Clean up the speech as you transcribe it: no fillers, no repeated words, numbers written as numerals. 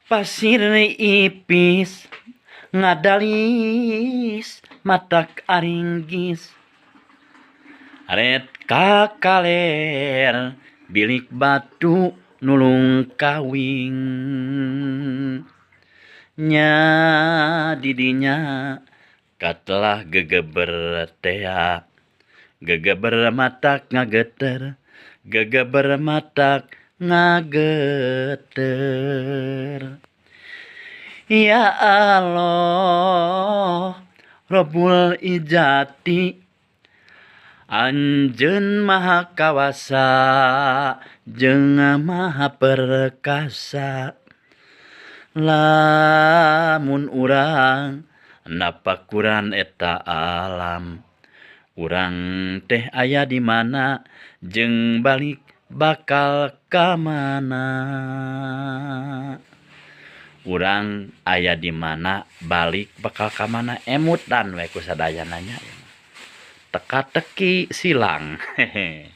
Pasir ipis ngadalis matak aringgis ret kakaler bilik batu nulung kawing nya didinya katelah gegeber tea gegeber matak ngageter gegeber matak ngageter. Ya Allah Rabbul Ijati Anjeun maha kawasa jeung maha perkasa lamun urang napakuran eta alam urang teh aya di mana jeung balik bakal ka mana urang aya di mana balik bakal ka mana emutan we ku sadayana nya teka-teki silang hehe